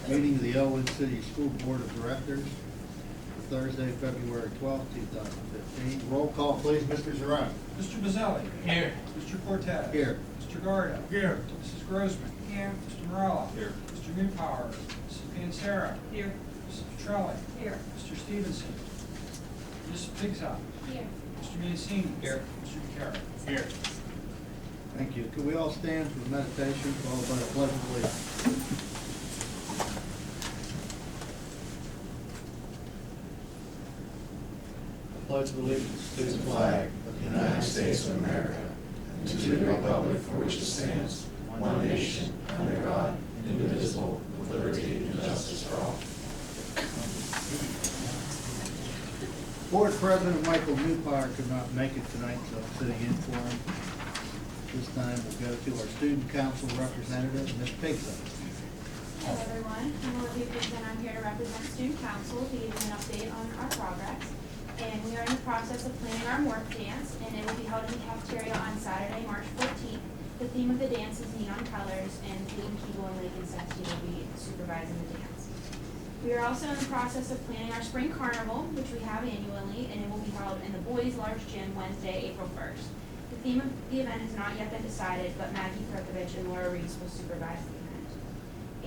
Meeting of the Ellwood City School Board of Directors, Thursday, February 12th, 2015. Roll call, please. Mr. Zarone. Mr. Bazzelli. Here. Mr. Cortez. Here. Mr. Garda. Here. Mrs. Grossman. Here. Mr. Morella. Here. Mr. Newpower. Mrs. Pansara. Here. Mrs. Petrelli. Here. Mr. Stevenson. Mrs. Pigzop. Here. Mr. Mancini. Here. Mr. Bucara. Here. Thank you. Could we all stand for the meditation followed by a pledge of allegiance? Pledge of allegiance to the flag of the United States of America, and to the republic for which it stands, one nation, under God, indivisible, with liberty and justice for all. Board President Michael Newpower could not make it tonight, so I'm sitting in for him. This time we'll go to our Student Council representative, Ms. Pigzop. Hello everyone, I'm Olivia Pigzop, and I'm here to represent Student Council to give you an update on our progress. And we are in the process of planning our morph dance, and it will be held in the cafeteria on Saturday, March 14th. The theme of the dance is neon colors, and Peyton Keeble and Lincoln Sexty will be supervising the dance. We are also in the process of planning our spring carnival, which we have annually, and it will be held in the boys' large gym Wednesday, April 1st. The theme of the event has not yet been decided, but Maggie Perkovich and Laura Reese will supervise the event.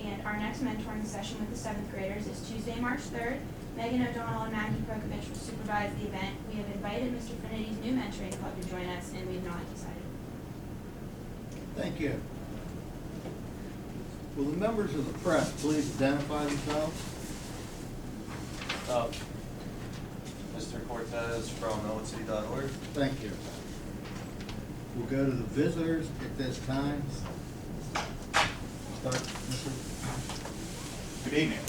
And our next mentoring session with the 7th graders is Tuesday, March 3rd. Megan O'Donnell and Maggie Perkovich will supervise the event. We have invited Mr. Finity's new mentoring club to join us, and we have not decided. Thank you. Will the members of the press please identify themselves? Mr. Cortez from ellwoodcity.org. Thank you. We'll go to the visitors at this time. Start, Mr. Good evening.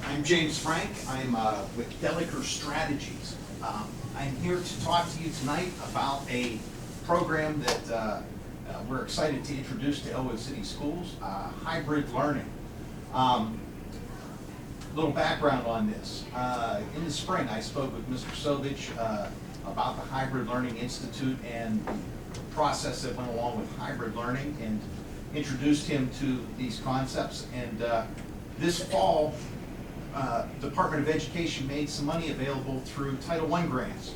I'm James Frank. I'm with Deliker Strategies. I'm here to talk to you tonight about a program that we're excited to introduce to Ellwood City Schools, hybrid learning. Little background on this. In the spring, I spoke with Mr. Sovich about the Hybrid Learning Institute and the process that went along with hybrid learning, and introduced him to these concepts. And this fall, Department of Education made some money available through Title I grants.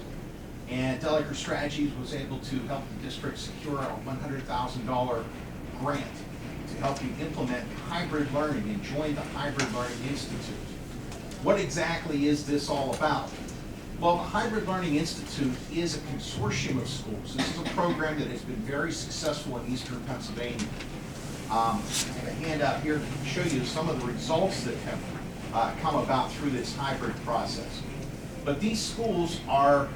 And Deliker Strategies was able to help the district secure a $100,000 grant to help you implement hybrid learning and join the Hybrid Learning Institute. What exactly is this all about? Well, the Hybrid Learning Institute is a consortium of schools. This is a program that has been very successful in eastern Pennsylvania. I have a handout here to show you some of the results that have come about through this hybrid process. But these schools are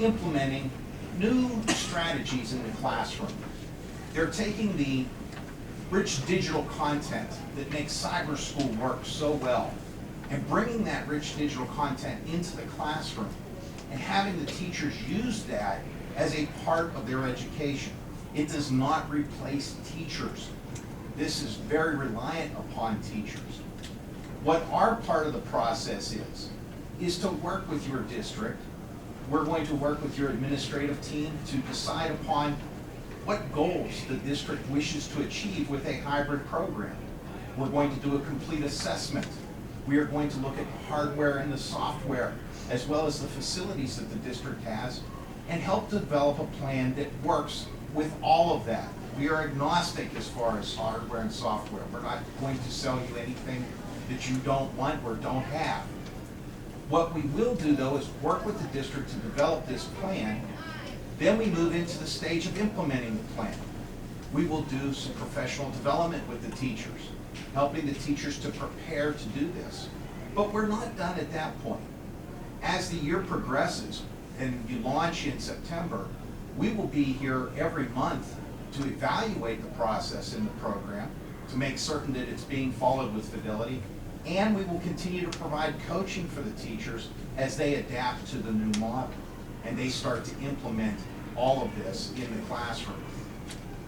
implementing new strategies in the classroom. They're taking the rich digital content that makes cyber school work so well and bringing that rich digital content into the classroom and having the teachers use that as a part of their education. It does not replace teachers. This is very reliant upon teachers. What our part of the process is to work with your district. We're going to work with your administrative team to decide upon what goals the district wishes to achieve with a hybrid program. We're going to do a complete assessment. We are going to look at the hardware and the software, as well as the facilities that the district has, and help develop a plan that works with all of that. We are agnostic as far as hardware and software. We're not going to sell you anything that you don't want or don't have. What we will do, though, is work with the district to develop this plan. Then we move into the stage of implementing the plan. We will do some professional development with the teachers, helping the teachers to prepare to do this. But we're not done at that point. As the year progresses and you launch in September, we will be here every month to evaluate the process in the program, to make certain that it's being followed with fidelity, and we will continue to provide coaching for the teachers as they adapt to the new model and they start to implement all of this in the classroom.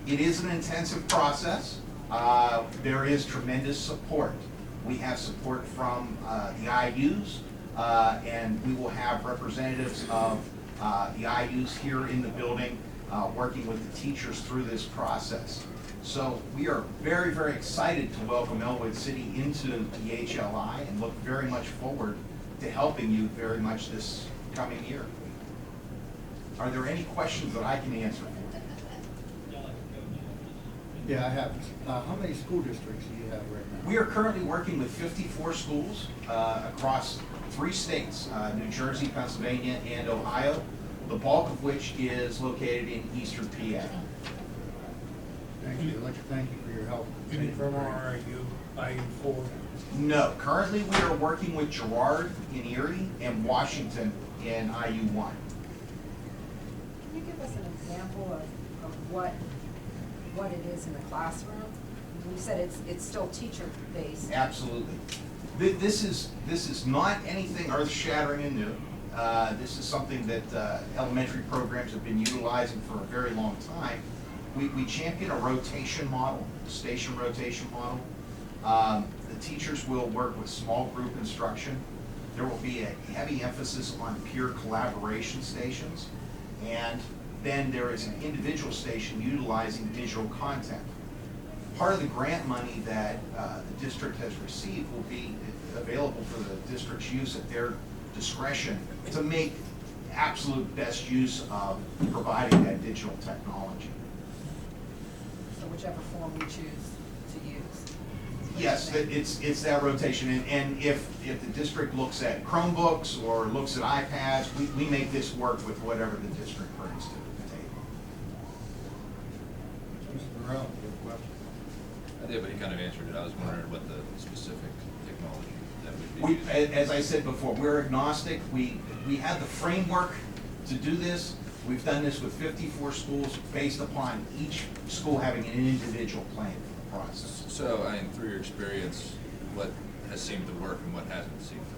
It is an intensive process. There is tremendous support. We have support from the IUs, and we will have representatives of the IUs here in the building working with the teachers through this process. So we are very, very excited to welcome Ellwood City into the HLI and look very much forward to helping you very much this coming year. Are there any questions that I can answer? Yeah, I have. How many school districts do you have right now? We are currently working with 54 schools across 3 states, New Jersey, Pennsylvania, and Ohio, the bulk of which is located in eastern PA. Thank you. I'd like to thank you for your help. Any from our IU4? No, currently we are working with Girard in Erie and Washington in IU1. Can you give us an example of what it is in the classroom? You said it's still teacher-based. Absolutely. This is not anything earth-shattering and new. This is something that elementary programs have been utilizing for a very long time. We champion a rotation model, station rotation model. The teachers will work with small group instruction. There will be a heavy emphasis on peer collaboration stations. And then there is an individual station utilizing digital content. Part of the grant money that the district has received will be available for the district's use at their discretion to make absolute best use of providing that digital technology. So whichever form we choose to use. Yes, it's that rotation, and if the district looks at Chromebooks or looks at iPads, we make this work with whatever the district brings to the table. Mr. Morrell, your question? I did, but he kind of answered it. I was wondering what the specific technology that would be. As I said before, we're agnostic. We have the framework to do this. We've done this with 54 schools based upon each school having an individual plan for the process. So, I mean, through your experience, what has seemed to work and what hasn't seemed to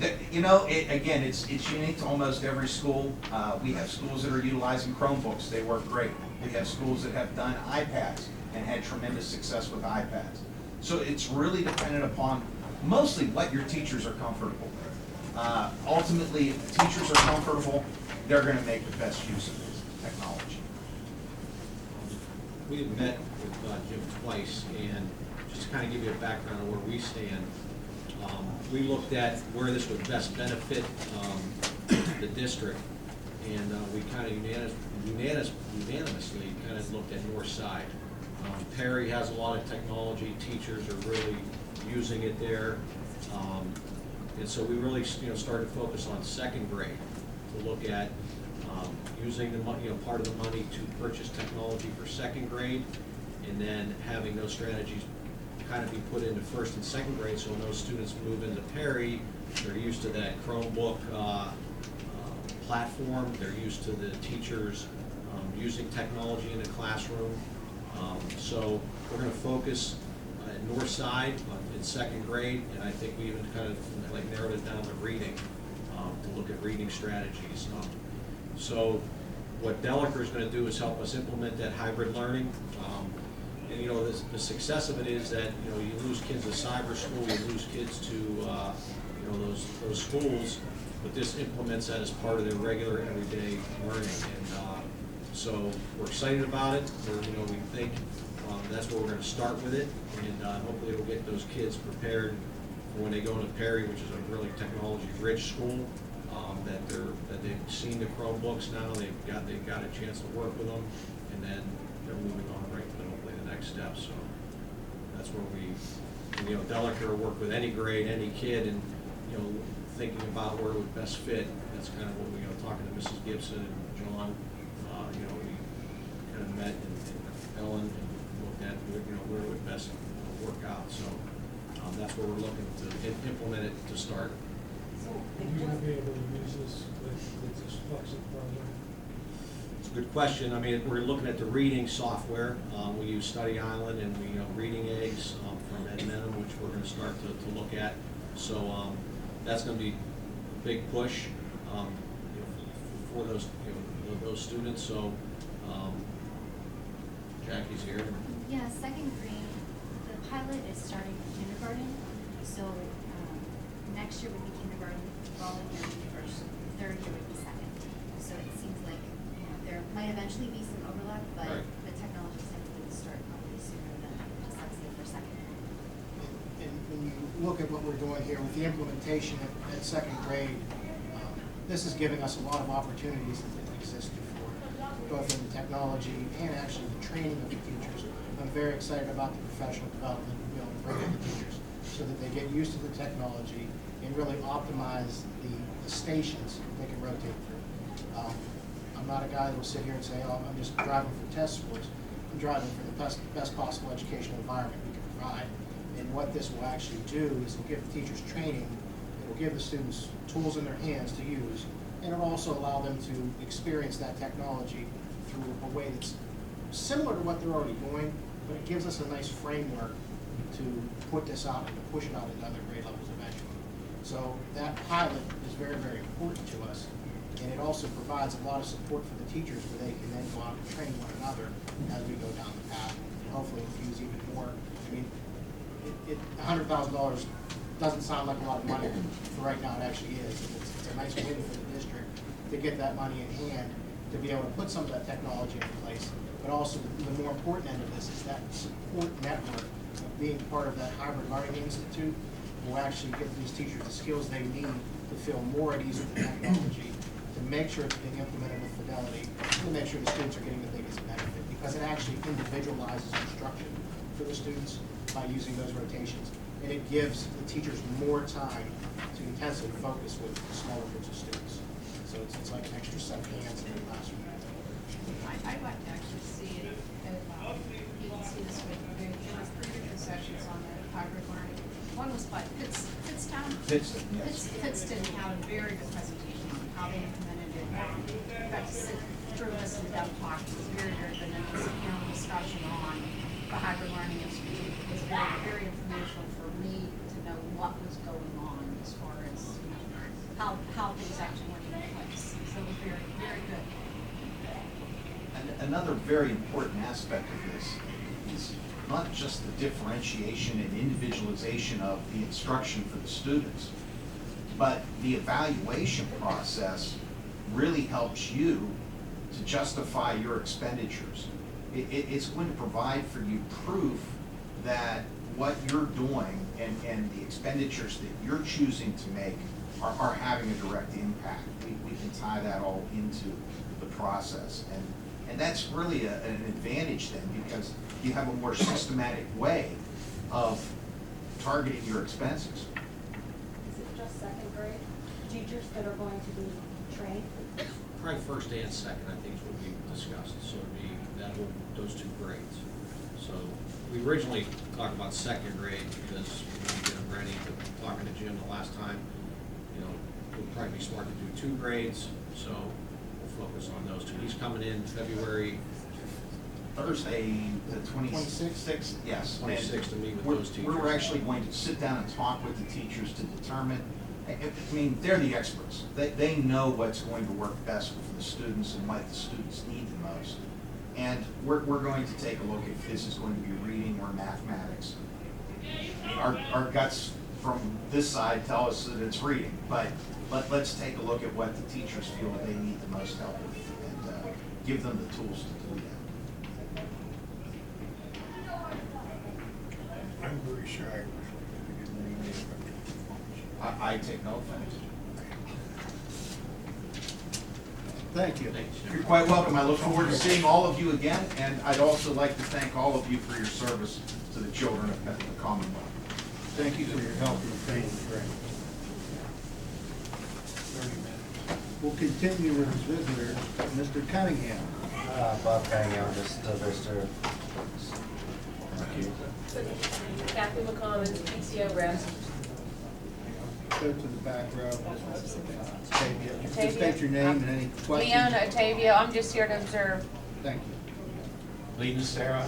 work? You know, again, it's unique to almost every school. We have schools that are utilizing Chromebooks. They work great. We have schools that have done iPads and had tremendous success with iPads. So it's really dependent upon mostly what your teachers are comfortable with. Ultimately, if the teachers are comfortable, they're going to make the best use of this technology. We had met with Jim twice, and just to kind of give you a background on where we stand, we looked at where this would best benefit the district, and we kind of unanimously kind of looked at north side. Perry has a lot of technology, teachers are really using it there, and so we really started to focus on second grade to look at using the money, part of the money to purchase technology for second grade, and then having those strategies kind of be put into first and second grade, so when those students move into Perry, they're used to that Chromebook platform, they're used to the teachers using technology in the classroom. So we're going to focus at north side in second grade, and I think we even kind of like narrowed it down to reading, to look at reading strategies. So what Deliker is going to do is help us implement that hybrid learning. And the success of it is that you lose kids to cyber school, you lose kids to those schools, but this implements that as part of their regular everyday learning. And so we're excited about it. We think that's where we're going to start with it, and hopefully it'll get those kids prepared for when they go into Perry, which is a really technology-rich school. That they've seen the Chromebooks now, they've got a chance to work with them, and then they're moving on right to hopefully the next step. So that's where Deliker will work with any grade, any kid, and thinking about where it would best fit. That's kind of what we talking to Mrs. Gibson and John. We kind of met and Ellen and looked at where it would best work out. So that's where we're looking to implement it to start. Are you going to be able to use this with this Flexible program? It's a good question. I mean, we're looking at the reading software. We use Study Island and we Reading Eggs from Edmentum, which we're going to start to look at. So that's going to be a big push for those students. So Jackie's here. Yeah, second grade, the pilot is starting in kindergarten, so next year would be kindergarten, following year would be first, third year would be second. So it seems like there might eventually be some overlap, but Right. the technology look at what we're doing here with the implementation at second grade, this is giving us a lot of opportunities that didn't exist before, both in the technology and actually the training of the teachers. I'm very excited about the professional development we'll be able to bring in the teachers so that they get used to the technology and really optimize the stations they can rotate through. I'm not a guy that will sit here and say, oh, I'm just driving for test scores. I'm driving for the best possible educational environment we can provide. And what this will actually do is it'll give the teachers training, it'll give the students tools in their hands to use, and it'll also allow them to experience that technology through a way that's similar to what they're already doing, but it gives us a nice framework to put this out and to push it out into other grade levels eventually. So that pilot is very, very important to us, and it also provides a lot of support for the teachers where they can then go out and train one another as we go down the path, and hopefully infuse even more. I mean, $100,000 doesn't sound like a lot of money, for right now it actually is. It's a nice win for the district to get that money in hand, to be able to put some of that technology in place. But also, the more important end of this is that support network of being part of that hybrid learning institute will actually give these teachers the skills they need to feel more at ease with the technology, to make sure it's being implemented with fidelity, to make sure the students are getting the biggest benefit, because it actually individualizes instruction for the students by using those rotations. And it gives the teachers more time to intensely focus with smaller groups of students. So it's like an extra set of hands in the classroom. I'd like to actually see it, you can see this with, there was 3 different sessions on the hybrid learning. One was by Pittstown. Pittston, yes. Pittston had a very good presentation on how they implemented it. In fact, to sit through this and them talk, it was very, very good. And there was a panel discussion on the hybrid learning institute. It was very, very informational for me to know what was going on as far as, you know, how things actually went into place. So it was very, very good. Another very important aspect of this is not just the differentiation and individualization of the instruction for the students, but the evaluation process really helps you to justify your expenditures. It's going to provide for you proof that what you're doing and the expenditures that you're choosing to make are having a direct impact. We can tie that all into the process. And that's really an advantage then, because you have a more systematic way of targeting your expenses. Is it just second grade teachers that are going to be trained? Probably first and second, I think, is what we discussed. So it'd be those 2 grades. So we originally talked about second grade because we get them ready. But talking to Jim the last time, you know, it would probably be smart to do 2 grades. So we'll focus on those 2. He's coming in February. Thursday, the 26th, yes. 26th to meet with those teachers. We're actually going to sit down and talk with the teachers to determine, I mean, they're the experts. They know what's going to work best for the students and what the students need the most. And we're going to take a look if this is going to be reading or mathematics. Our guts from this side tell us that it's reading, but let's take a look at what the teachers feel that they need the most help with and give them the tools to do that. I'm very shy. I take no offense. Thank you. You're quite welcome. I look forward to seeing all of you again, and I'd also like to thank all of you for your service to the children of the Commonwealth. Thank you for your help in training the grade. We'll continue with his visitor, Mr. Cunningham. Bob Cunningham, just a visitor. Thank you. Kathy McCommons, PTO reps. Go to the back row. Octavia. Just state your name and any questions. Leona Octavia, I'm just here to observe. Thank you. Lee and Sarah,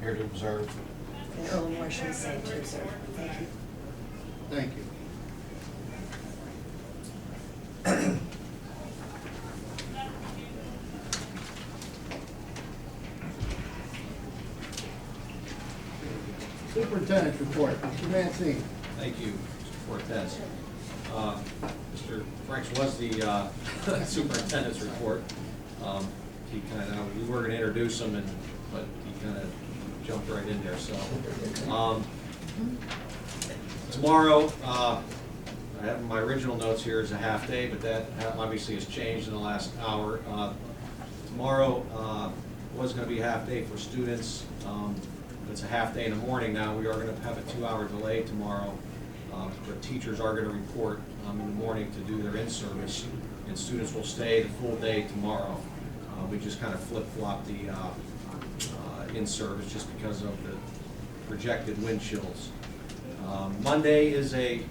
here to observe. And Earl Morrison, same to observe. Thank you. Thank you. Superintendent's report, Mr. Mancini. Thank you, Mr. Cortez. Mr. Franks was the superintendent's report. He we were going to introduce him, but he kind of jumped right in there. So Tomorrow, I have my original notes here as a half day, but that obviously has changed in the last hour. Tomorrow was going to be a half day for students. It's a half day in the morning now. We are going to have a 2-hour delay tomorrow. But teachers are going to report in the morning to do their in-service, and students will stay the full day tomorrow. We just kind of flip-flop the in-service just because of the projected wind chills. Monday is a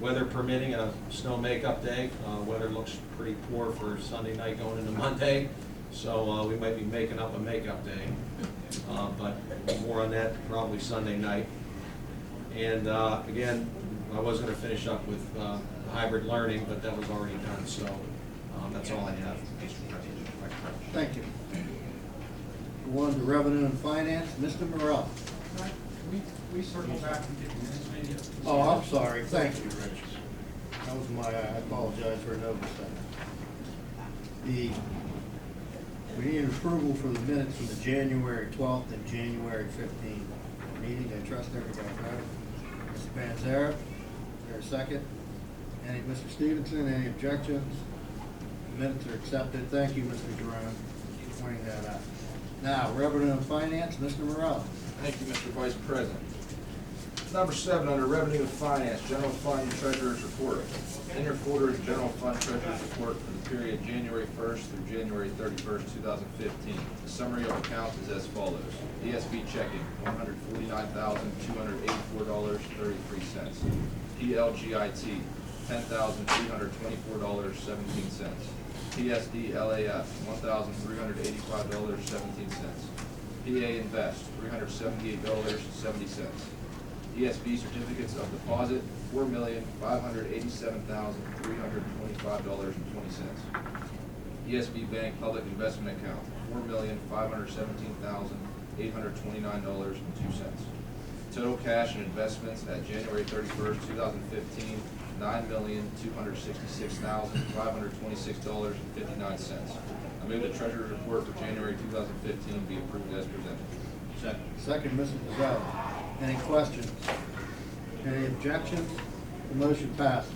weather permitting, a snow makeup day. Weather looks pretty poor for Sunday night going into Monday, so we might be making up a makeup day. But more on that probably Sunday night. And again, I was going to finish up with hybrid learning, but that was already done, so that's all I have, Mr. President. Thank you. Go on to Revenue and Finance, Mr. Morel. We circle back and get the minutes maybe. Oh, I'm sorry, thank you, Rich. That was my, I apologize for an oversight. We need approval for the minutes from the January 12th and January 15th meeting. I trust everybody got it. Mr. Panzera, is there a second? Mr. Stevenson, any objections? The minutes are accepted. Thank you, Mr. Jerome, for pointing that out. Now, Revenue and Finance, Mr. Morel. Thank you, Mr. Vice President. Number 7, under Revenue and Finance, General Fund Treasurer's Report. In your folder is General Fund Treasurer's Report for the period January 1st through January 31st, 2015. The summary of accounts is as follows. ESB checking, $149,284.33. PLGIT, $10,324.17. PSD LAF, $1,385.17. PA Invest, $378.70. ESB certificates of deposit, $4,587,325.20. ESB Bank Public Investment Account, $4,517,829.02. Total cash and investments at January 31st, 2015, $9,266,526.59. I move the Treasurer's Report for January 2015 be approved as presented. Second, Mrs. Giselle. Any questions? Any objections? The motion passes.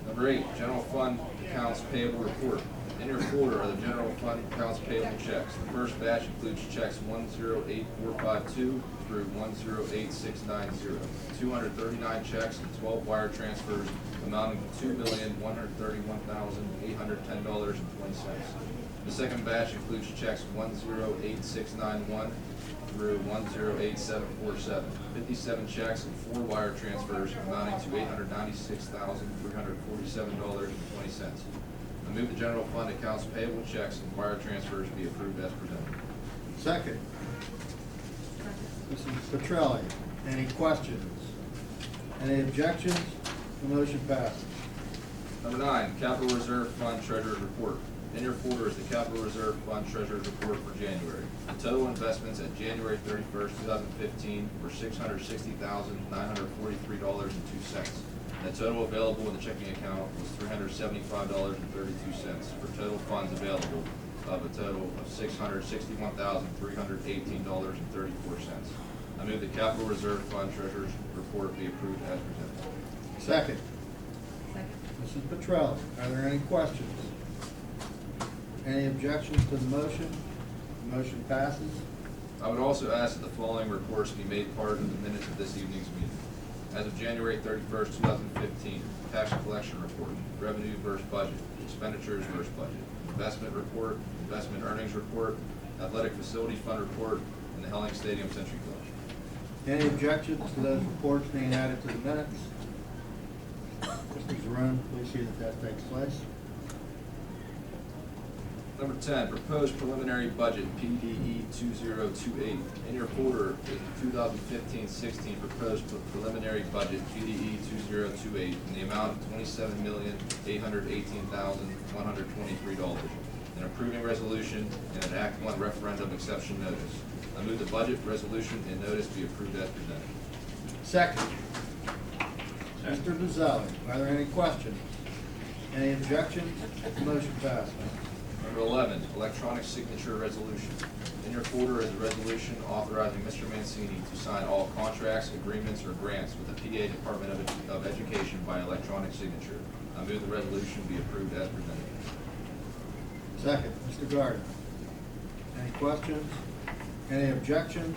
Number 8, General Fund Accounts Payable Report. In your folder are the General Fund Accounts Payable checks. The first batch includes checks 108452 through 108690. 239 checks and 12 wire transfers amounting to $2,131,810.20. The second batch includes checks 108691 through 108747. 57 checks and 4 wire transfers amounting to $896,347.20. I move the general fund accounts payable checks and wire transfers be approved as presented. Second. Mrs. Petrelli. Any questions? Any objections? The motion passes. Number 9, Capital Reserve Fund Treasurer's Report. In your folder is the Capital Reserve Fund Treasurer's Report for January. The total investments at January 31st, 2015 were $660,943.02. The total available in the checking account was $375.32 for total funds available of a total of $661,318.34. I move the Capital Reserve Fund Treasurer's Report be approved as presented. Second. Mrs. Petrelli. Are there any questions? Any objections to the motion? The motion passes. I would also ask that the following reports be made part of the minutes of this evening's meeting. As of January 31st, 2015, tax collection report, revenue versus budget, expenditures versus budget, investment report, investment earnings report, athletic facility fund report, and the Helling Stadium Century Club. Any objections to those reports being added to the minutes? Mr. Zarone, please see that that takes place. Number 10, proposed preliminary budget, PDE 2028. In your folder is the 2015-16 proposed preliminary budget, PDE 2028, in the amount of $27,818,123. An approving resolution and an Act 1 referendum exception notice. I move the budget, resolution, and notice be approved as presented. Second. Mr. Giselle, are there any questions? Any objections? The motion passes. Number 11, electronic signature resolution. In your folder is a resolution authorizing Mr. Mancini to sign all contracts, agreements, or grants with the PA Department of Education by electronic signature. I move the resolution be approved as presented. Second, Mr. Gardner. Any questions? Any objections?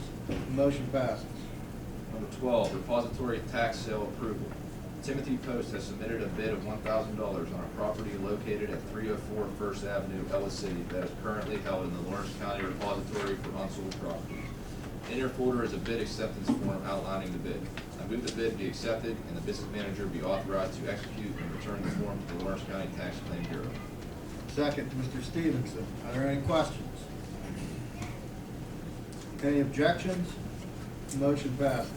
Motion passes. Number 12, repository tax sale approval. Timothy Post has submitted a bid of $1,000 on a property located at 304 First Avenue, Ellwood City, that is currently held in the Lawrence County Repository for Unsold Properties. In your folder is a bid acceptance form outlining the bid. I move the bid be accepted and the business manager be authorized to execute and return the form to the Lawrence County Tax Claim Bureau. Second, Mr. Stevenson. Are there any questions? Any objections? Motion passes.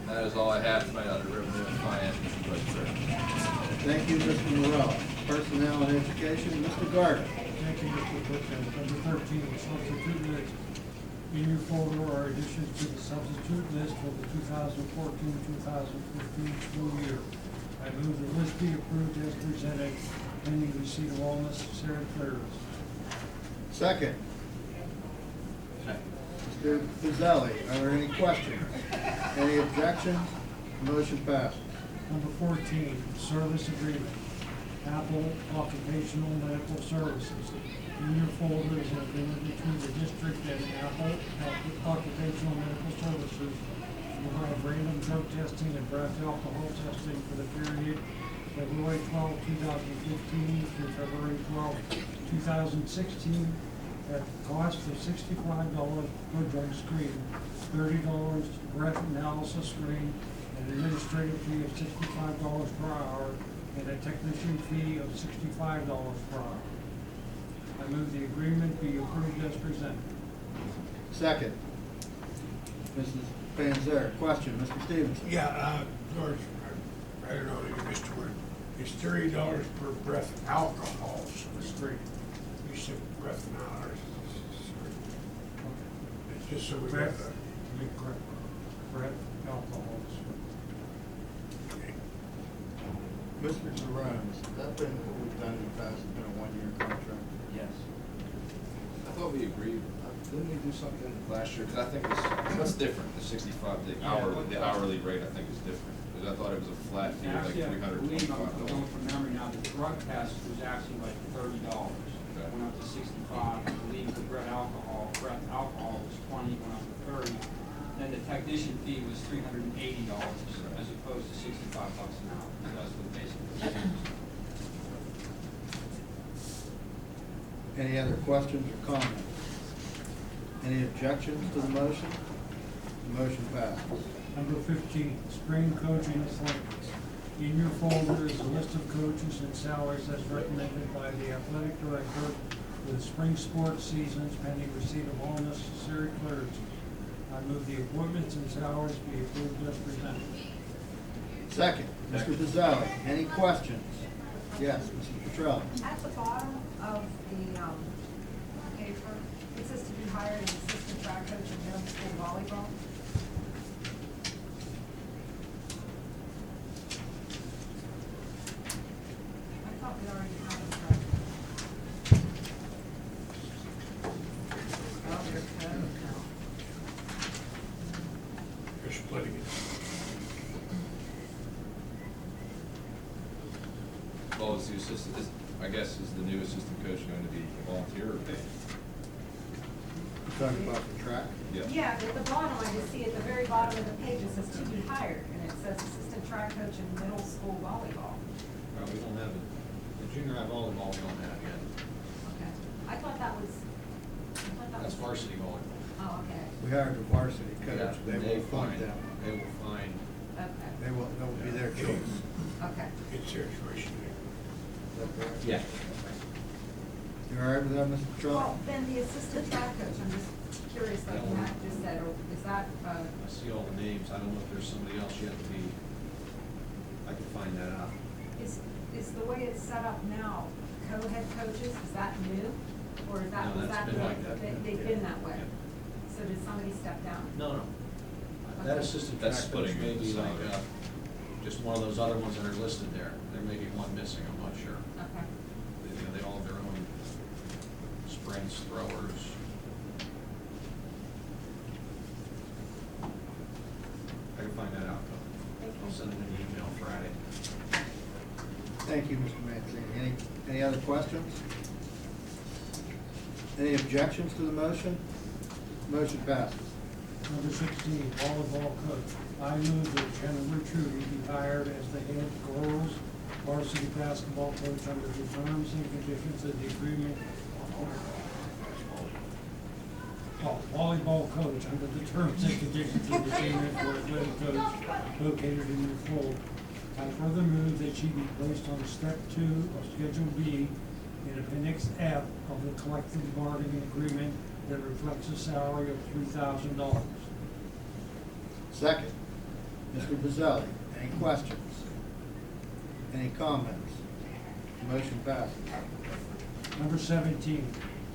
And that is all I have tonight under Revenue and Finance, Mr. Vice Chair. Thank you, Mr. Morel. Personnel and Education, Mr. Gardner. Thank you, Mr. President. Number 13, substitute list. In your folder are additions to the substitute list for the 2014-2015 school year. I move the list be approved as presented, pending receipt of all necessary clearance. Second. Mr. Pizzelli, are there any questions? Any objections? Motion passes. Number 14, service agreement. Apple Occupational Medical Services. In your folder is an agreement between the district and Apple Occupational Medical Services to provide random drug testing and breath alcohol testing for the period February 12, 2015 through February 12, 2016 at the cost of $65 per drug screen, $30 breath analysis screen, an administrative fee of $65 per hour, and a technician fee of $65 per hour. I move the agreement be approved as presented. Second. Mrs. Panzer, question, Mr. Stevenson. Yeah, George, I don't know, you missed a word. It's $30 per breath alcohol screen. You said breath analysis screen. It's just so we got Breath, that. to be correct, breath alcohol screen. Okay. Mr. Jerome, has that been what we've done in the past, it's been a one-year contract? Yes. I thought we agreed, didn't we do something last year? Because I think that's different, the 65, the hourly rate I think is different. Because I thought it was a flat fee of like Actually, I believe, I'm $325. going from memory now, the drug test was actually like $30. Okay. Went up to 65, I believe the breath alcohol was 20, went up to 30. Then the technician fee was $380 as opposed to $65 an hour. So that's what basically. Any other questions or comments? Any objections to the motion? The motion passes. Number 15, spring coaching appointments. In your folder is a list of coaches and salaries as recommended by the athletic director for the spring sports seasons pending receipt of all necessary clearances. I move the appointments and salaries be approved as presented. Second, Mr. Pizzelli, any questions? Yes, Mr. Petrelli. At the bottom of the paper, it says to be hired as assistant track coach in middle school volleyball. I thought we already had a track. Oh, there's code now. You're splitting it. Well, is the assistant, I guess, is the new assistant coach going to be volunteer or paid? Talking about the track? Yeah, at the bottom, I just see at the very bottom of the page, it says to be hired, and it says assistant track coach in middle school volleyball. We don't have it, the junior high volleyball, we don't have yet. Okay. I thought that was. That's varsity volleyball. Oh, okay. We hired the varsity coach, Yeah, they will fund them. They will find. Okay. That will be their choice. Okay. It's their choice. Is that correct? Yeah. You all right with that, Mr. Petrelli? Well, then the assistant track coach, I'm just curious, like Matt just said, or is that, I see all the names, I don't know if there's somebody else yet to be, I can find that out. is the way it's set up now, co-head coaches, is that new? Or is that, No, was that's that, been like that. they've been that way? Yeah. So did somebody step down? No. That assistant track That's coach splitting may the be like, salary. just one of those other ones that are listed there. There may be one missing, I'm not sure. Okay. They all have their own sprints, throwers. I can find that out though. I'll send them an email Friday. Thank you, Mr. Mancini. Any other questions? Any objections to the motion? Motion passes. Number 16, volleyball coach. I move that Jennifer Trudy be hired as the head girls varsity basketball coach under the terms and conditions of the agreement. Volleyball coach under the terms and conditions of the agreement for athletic coach located in your folder. I further move that she be placed on step 2 of Schedule B in Appendix F of the collective bargaining agreement that reflects a salary of $3,000. Second. Mr. Brazili, any questions? Any comments? Motion passes. Number 17,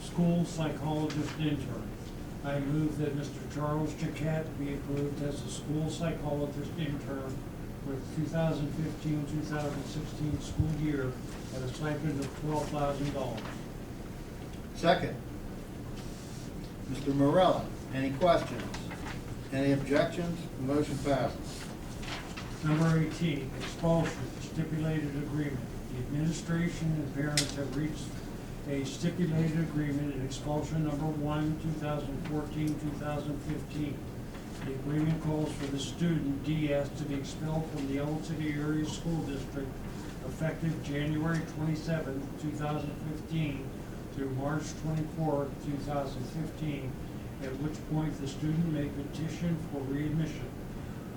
school psychologist intern. I move that Mr. Charles Jaquette be approved as a school psychologist intern for the 2015-2016 school year at a stipend of $12,000. Second. Mr. Morella, any questions? Any objections? Motion passes. Number 18, expulsion, stipulated agreement. The administration and parents have reached a stipulated agreement in expulsion number 1, 2014-2015. The agreement calls for the student DS to be expelled from the Ellwood City Area School District effective January 27, 2015 through March 24, 2015, at which point the student may petition for readmission.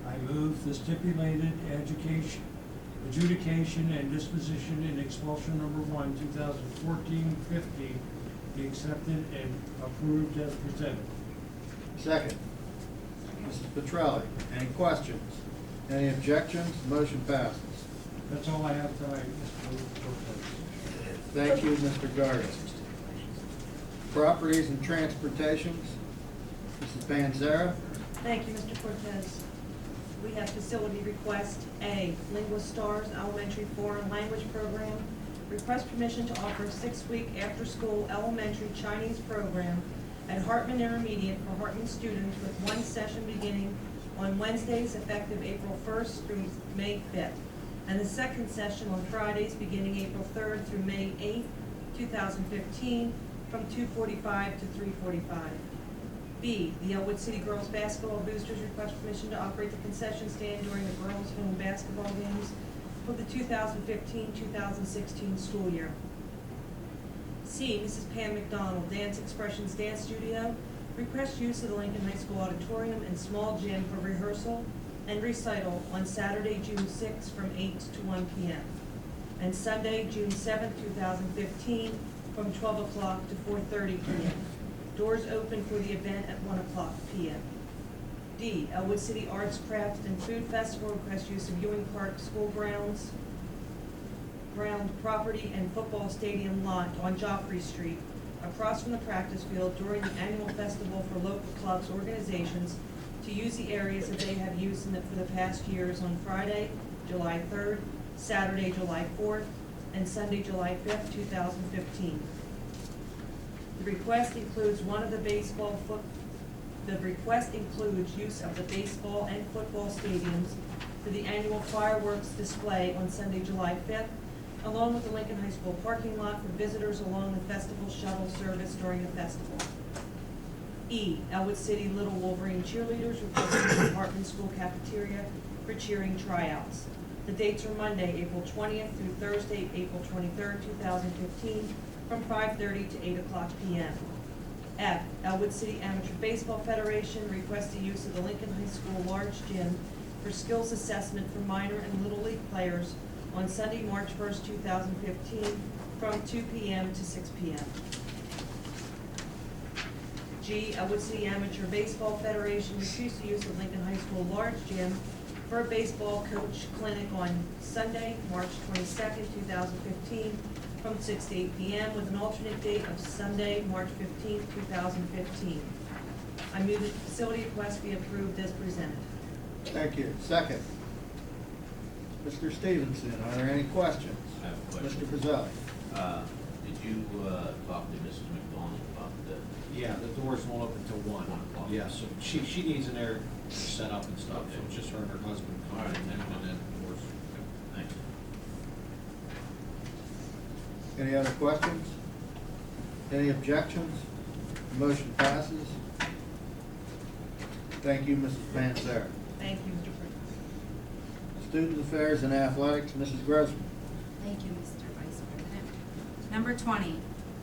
I move the stipulated adjudication and disposition in expulsion number 1, 2014-15 be accepted and approved as presented. Second. Mrs. Petrelli, any questions? Any objections? Motion passes. That's all I have tonight, Mr. Cortez. Thank you, Mr. Gardner. Properties and Transportations, Mrs. Panzera. Thank you, Mr. Cortez. We have facility request A, Lingua Stars Elementary Foreign Language Program. Request permission to offer a 6-week after-school elementary Chinese program at Hartman Intermediate for Hartman students with one session beginning on Wednesdays effective April 1st through May 5th, and the second session on Fridays beginning April 3rd through May 8th, 2015, from 2:45 to 3:45. B, the Ellwood City Girls Basketball Boosters request permission to operate the concession stand during the girls' home basketball games for the 2015-2016 school year. C, Mrs. Pam McDonald, Dance Expressions Dance Studio, requests use of the Lincoln High School Auditorium and small gym for rehearsal and recital on Saturday, June 6th from 8 to 1 p.m. and Sunday, June 7th, 2015 from 12 o'clock to 4:30 p.m. Doors open for the event at 1 o'clock p.m. D, Ellwood City Arts, Crafts, and Food Festival requests use of Ewing Park School ground property and football stadium lot on Joffrey Street, across from the practice field during the annual festival for local clubs, organizations, to use the areas that they have used for the past years on Friday, July 3rd, Saturday, July 4th, and Sunday, July 5th, 2015. The request includes use of the baseball and football stadiums for the annual fireworks display on Sunday, July 5th, along with the Lincoln High School parking lot for visitors along the festival shuttle service during the festival. E, Ellwood City Little Wolverine cheerleaders requesting the Hartman School cafeteria for cheering tryouts. The dates are Monday, April 20th through Thursday, April 23rd, 2015, from 5:30 to 8 o'clock p.m. F, Ellwood City Amateur Baseball Federation requests the use of the Lincoln High School large gym for skills assessment for minor and little league players on Sunday, March 1st, 2015, from 2 p.m. to 6 p.m. G, Ellwood City Amateur Baseball Federation refused the use of Lincoln High School large gym for a baseball coach clinic on Sunday, March 22nd, 2015, from 6 to 8 p.m. with an alternate date of Sunday, March 15th, 2015. I move that the facility request be approved as presented. Thank you. Second. Mr. Stevenson, are there any questions? I have a question. Mr. Brazili. Did you, talk to Mrs. McDonald about the? Yeah, the doors won't open till 1. Yeah, so she needs an air set up and stuff, so it's just her and her husband coming in and then the doors. Thanks. Any other questions? Any objections? Motion passes. Thank you, Mrs. Panzera. Thank you, Mr. President. Student Affairs and Athletics, Mrs. Grossman. Thank you, Mr. Vice President. Number 20,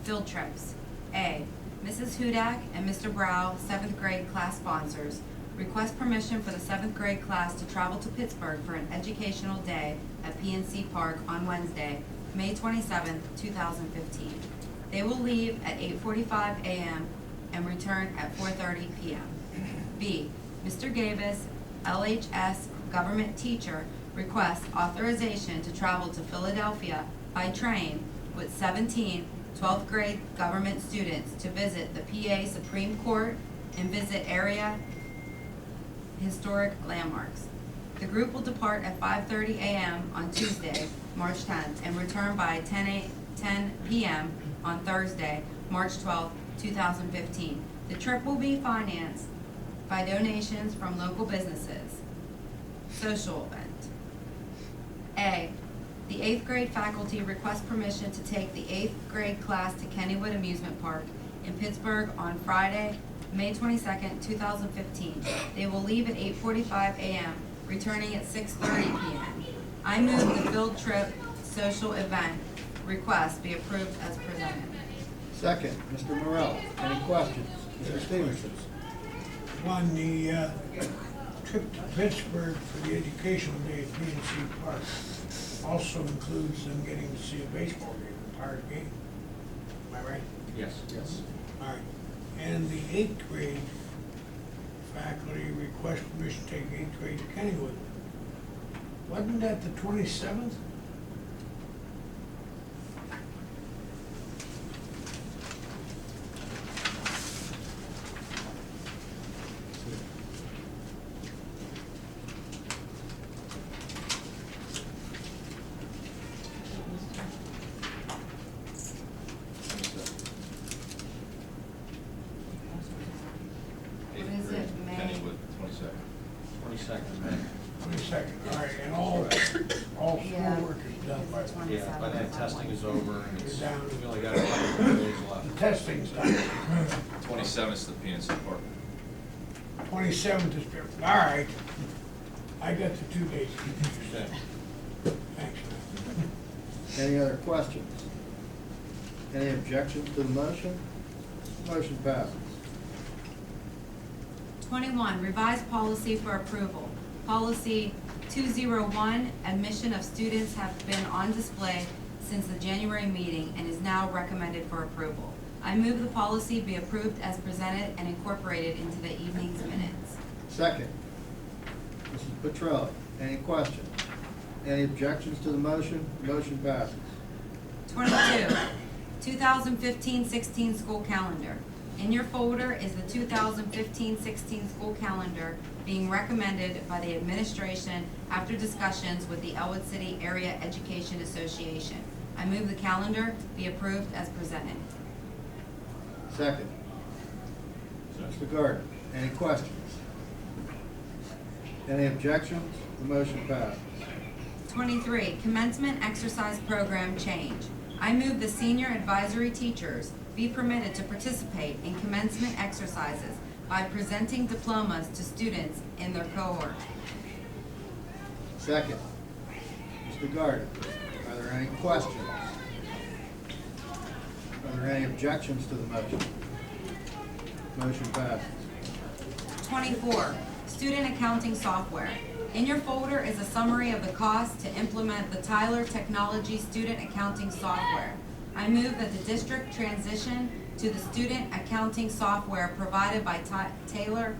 field trips. A, Mrs. Hudak and Mr. Brow, 7th grade class sponsors, request permission for the 7th grade class to travel to Pittsburgh for an educational day at PNC Park on Wednesday, May 27th, 2015. They will leave at 8:45 a.m. and return at 4:30 p.m. B, Mr. Gavis, LHS government teacher, requests authorization to travel to Philadelphia by train with 17 12th grade government students to visit the PA Supreme Court and visit area historic landmarks. The group will depart at 5:30 a.m. on Tuesday, March 10th, and return by 10 p.m. on Thursday, March 12th, 2015. The trip will be financed by donations from local businesses. Social event. A, the 8th grade faculty request permission to take the 8th grade class to Kennywood Amusement Park in Pittsburgh on Friday, May 22nd, 2015. They will leave at 8:45 a.m., returning at 6:30 p.m. I move the field trip social event request be approved as presented. Second, Mr. Morel. Any questions? Mr. Stevenson. On the trip to Pittsburgh for the educational day at PNC Park also includes them getting to see a baseball game, a Pirate game. Am I right? Yes. Yes. All right. And the 8th grade faculty request permission to take 8th grade to Kennywood. Wasn't that the 27th? What is it, May? Kennywood, 22nd. 22nd, May. 22nd, all right, and all Yeah. schoolwork is done by then. Yeah, by then testing is over and it's, You're down. we only got a couple of days left. The testing's done. 27th is the PNC Park. 27th is, all right. I got the 2 days confused. Okay. Thanks, man. Any other questions? Any objections to the motion? Motion passes. 21, revised policy for approval. Policy 201, admission of students have been on display since the January meeting and is now recommended for approval. I move the policy be approved as presented and incorporated into the evening's minutes. Second, Mrs. Petrelli. Any questions? Any objections to the motion? Motion passes. 22, 2015-16 school calendar. In your folder is the 2015-16 school calendar being recommended by the administration after discussions with the Ellwood City Area Education Association. I move the calendar be approved as presented. Second, Mr. Gardner. Any questions? Any objections? The motion passes. 23, commencement exercise program change. I move the senior advisory teachers be permitted to participate in commencement exercises by presenting diplomas to students in their cohort. Second, Mr. Gardner. Are there any questions? Are there any objections to the motion? Motion passes. 24, student accounting software. In your folder is a summary of the cost to implement the Tyler Technology student accounting software. I move that the district transition to the student accounting software provided by Tyler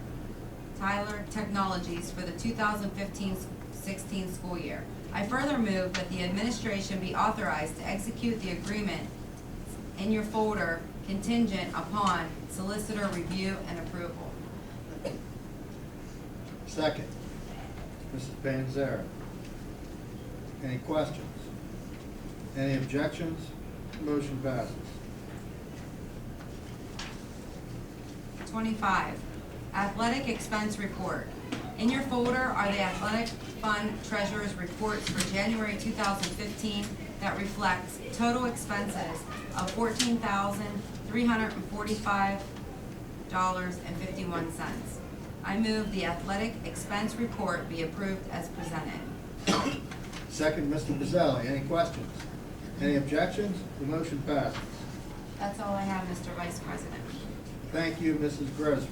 Technologies for the 2015-16 school year. I further move that the administration be authorized to execute the agreement in your folder contingent upon solicitor review and approval. Second, Mrs. Panzera. Any questions? Any objections? Motion passes. 25, athletic expense report. In your folder are the athletic fund treasurer's reports for January 2015 that reflects total expenses of $14,345.51. I move the athletic expense report be approved as presented. Second, Mr. Bazali. Any questions? Any objections? The motion passes. That's all I have, Mr. Vice President. Thank you, Mrs. Griswold.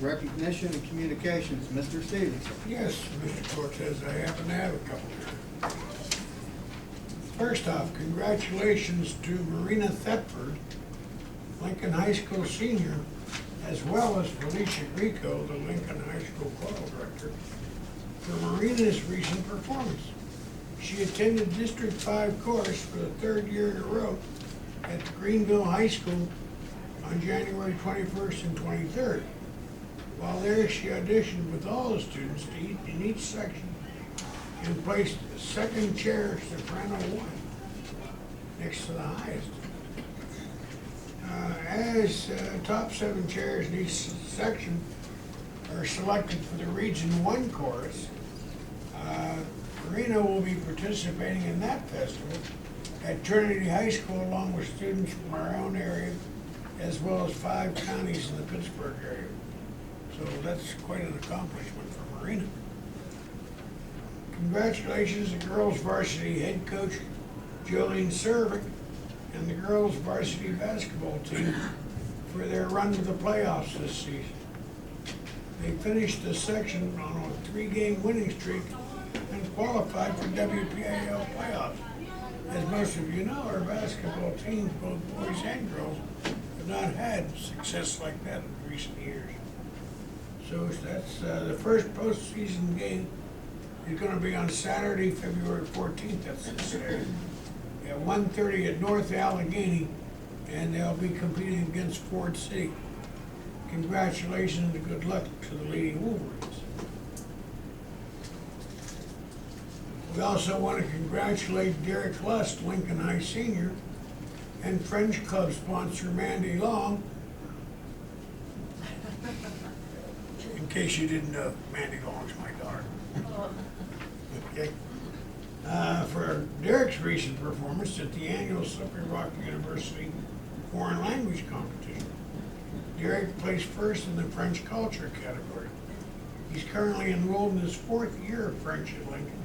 Recognition and communications, Mr. Stevenson. Yes, Mr. Cortez, I happen to have a couple here. First off, congratulations to Marina Thetford, Lincoln High School senior, as well as Felicia Grieco, the Lincoln High School choral director, for Marina's recent performance. She attended District 5 chorus for the third year in a row at Greenville High School on January 21st and 23rd. While there, she auditioned with all the students in each section and placed second chair soprano 1 next to the highest. As top 7 chairs in each section are selected for the Region 1 chorus, Marina will be participating in that festival at Trinity High School along with students from our own area as well as 5 counties in the Pittsburgh area. So that's quite an accomplishment for Marina. Congratulations to girls varsity head coach Jolene Servick and the girls varsity basketball team for their run to the playoffs this season. They finished the section on a 3-game winning streak and qualified for WPAL playoffs. As most of you know, our basketball teams, both boys and girls, have not had success like that in recent years. So that's the first postseason game is going to be on Saturday, February 14th. That's this Saturday at 1:30 at North Allegheny, and they'll be competing against Ford City. Congratulations and good luck to the Lady Wolverines. We also want to congratulate Derek Lust, Lincoln High Senior, and French Club sponsor Mandy Long. In case you didn't know, Mandy Long's my daughter. Okay. For Derek's recent performance at the annual Slippery Rock University Foreign Language Competition. Derek placed first in the French culture category. He's currently enrolled in his 4th year of French at Lincoln.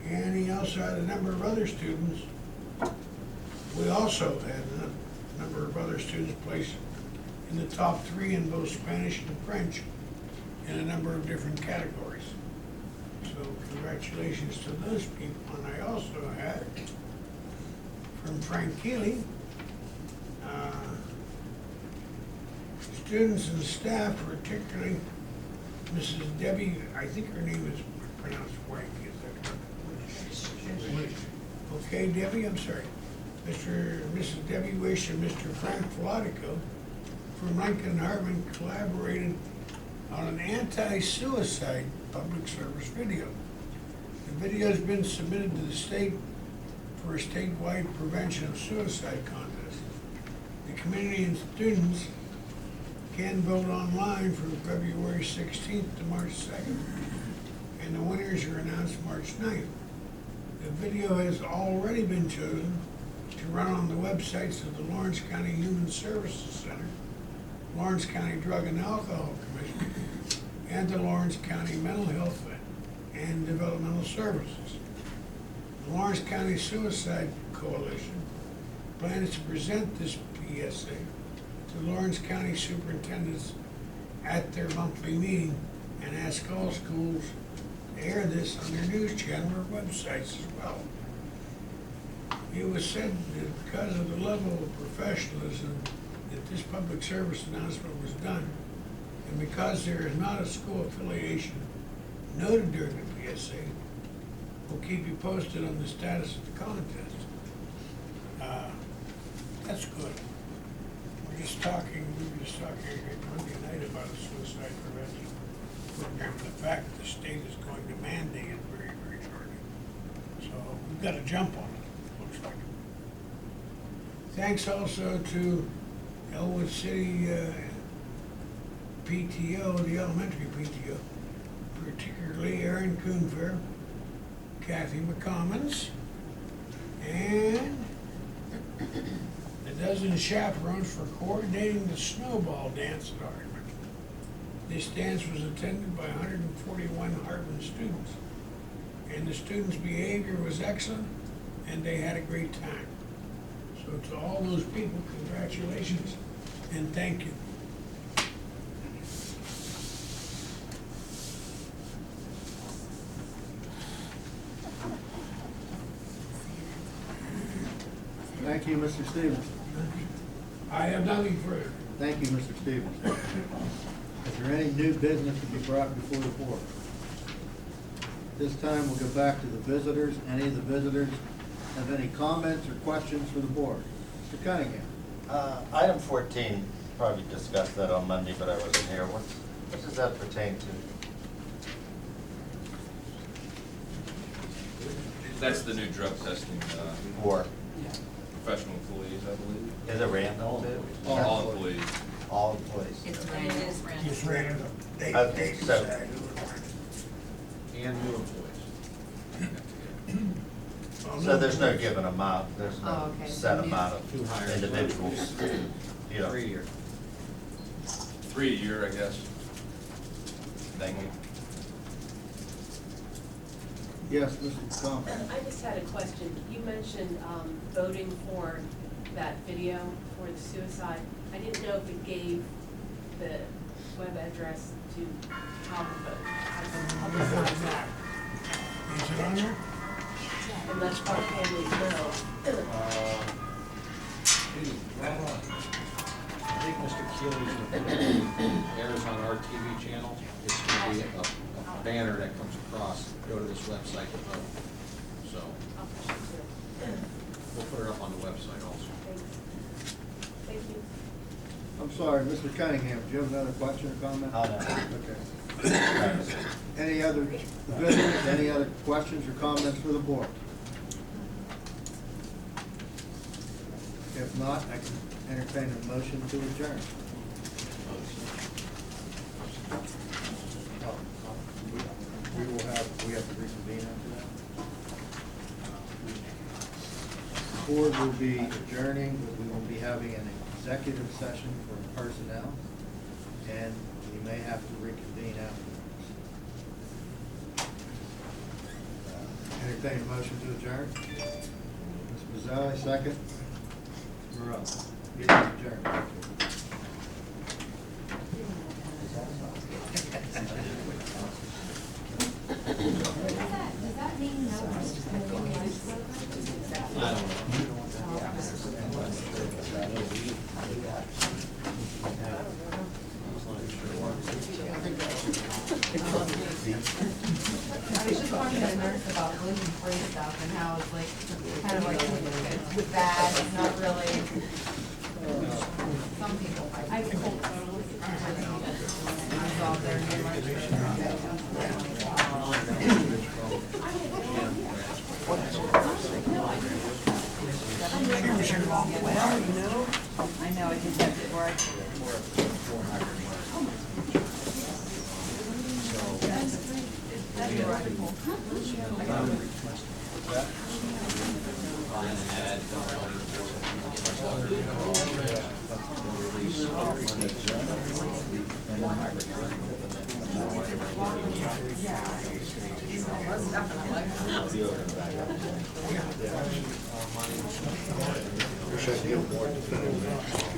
And he also had a number of other students. We also had a number of other students placed in the top 3 in both Spanish and French in a number of different categories. So congratulations to those people. And I also had from Frank Keeley, students and staff, particularly Mrs. Debbie, I think her name is pronounced Frank, is that correct? Okay, Debbie, I'm sorry. Mrs. Debbie Wish and Mr. Frank Flatico from Lincoln Hartman collaborated on an anti-suicide public service video. The video has been submitted to the state for a statewide prevention of suicide contest. The community and students can vote online from February 16th to March 2nd, and the winners are announced March 9th. The video has already been chosen to run on the websites of the Lawrence County Human Services Center, Lawrence County Drug and Alcohol Commission, and the Lawrence County Mental Health and Developmental Services. The Lawrence County Suicide Coalition plans to present this PSA to Lawrence County superintendents at their monthly meeting and ask all schools to air this on their news channel or websites as well. It was said that because of the level of professionalism that this public service announcement was done, and because there is not a school affiliation noted during the PSA, we'll keep you posted on the status of the contest. That's good. We were just talking Monday night about a suicide prevention program, and the fact that the state is going to mandate it very, very shortly. So we've got to jump on it. Thanks also to Ellwood City PTO, the elementary PTO, particularly Aaron Coonfair, Kathy McCommons, and a dozen chaperones for coordinating the snowball dance at Hardman. This dance was attended by 141 Hardman students, and the students' behavior was excellent, and they had a great time. So to all those people, congratulations and thank you. Thank you, Mr. Stevens. I have nothing further. Thank you, Mr. Stevens. Is there any new business to be brought before the board? This time, we'll go back to the visitors. Any of the visitors have any comments or questions for the board? Mr. Cunningham? Item 14, probably discussed that on Monday, but I wasn't here. What does that pertain to? That's the new drug testing, For? professional employees, I believe. Is it random too? All employees. All employees. It's It random. is random. Just random. They Okay, so- decide who it wants. And new employees. Well, So there's no given amount, there's Oh, no okay. set amount Two of hires. individuals, you know. 3 year. 3 a year, I guess. Thank you. Yes, Mr. Thomas? I just had a question. You mentioned voting for that video for the suicide. I didn't know if it gave the web address to how to vote. I can publicize that. Is it on there? And let our families know. I think Mr. Keely's gonna put it, airs on our TV channel. It's gonna be a banner that comes across, go to this website to vote. So, I'll push it to it. we'll put it up on the website also. Thanks. Thank you. I'm sorry, Mr. Cunningham, do you have another question or comment? Oh, no. Okay. Any other visitors, any other questions or comments for the board? If not, I can entertain a motion to adjourn. We have to reconvene after that. The board will be adjourning, but we will be having an executive session for personnel, and we may have to reconvene afterwards. Entertain a motion to adjourn. Ms. Mazzali, second. We're up. Meeting adjourned. Does that mean no? I don't know. I was just talking to a nurse about gluten-free stuff and how it's like, kind of like, it's bad, it's not really. Some people. I told I saw their I know, I just kept it where Wish I could give more definitive.